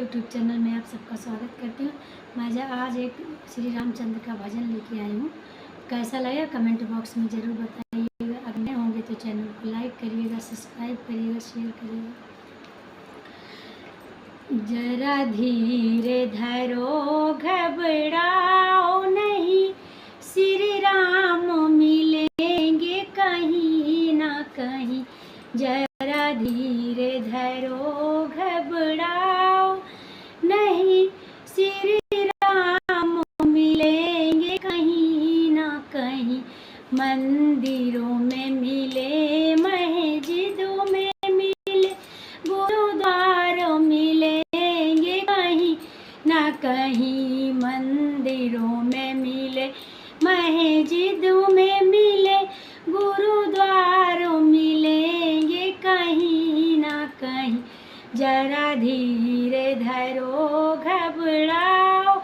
YouTube channel में आप सबका स्वागत करती हूँ। मैं आज एक श्री रामचंद्र का भजन लेके आई हूँ। कैसा लगा कमेंट बॉक्स में ज़रूर बताइएगा। अगर नए होंगे तो चैनल को लाइक करिएगा, सब्सक्राइब करिएगा, शेयर करिएगा। जरा धीरे धरो घबराओ नहीं, श्री राम मिलेंगे कहीं ना कहीं। जरा धीरे धरो घबराओ नहीं, श्री राम मिलेंगे कहीं ना कहीं। मंदिरों में मिले, मस्जिदों में मिले, गुरुद्वारों मिलेंगे कहीं ना कहीं। मंदिरों में मिले, मस्जिदों में मिले, गुरुद्वारों मिलेंगे कहीं ना कहीं। जरा धीरे धरो घबराओ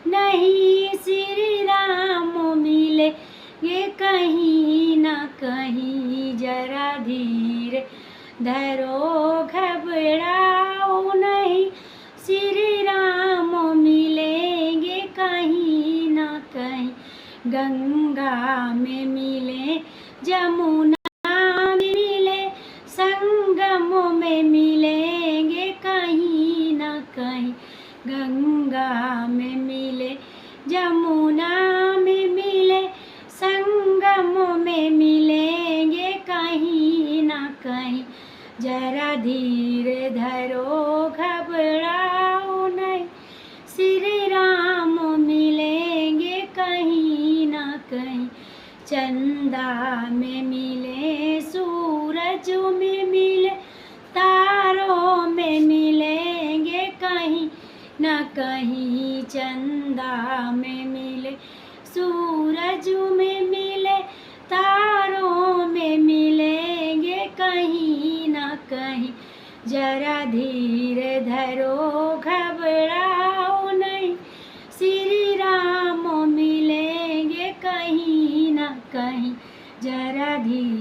नहीं, श्री राम मिलेंगे कहीं ना कहीं। जरा धीरे धरो घबराओ नहीं, श्री राम मिलेंगे कहीं ना कहीं। गंगा में मिले, जमुना में मिले, संगम में मिलेंगे कहीं ना कहीं। गंगा में मिले, जमुना में मिले, संगम में मिलेंगे कहीं ना कहीं। जरा धीरे धरो घबराओ नहीं, श्री राम मिलेंगे कहीं ना कहीं। चंदा में मिले, सूरज में मिले, तारों में मिलेंगे कहीं ना कहीं। चंदा में मिले, सूरज में मिले, तारों में मिलेंगे कहीं ना कहीं। जरा धीरे धरो घबराओ नहीं, श्री राम मिलेंगे कहीं ना कहीं। जरा धीरे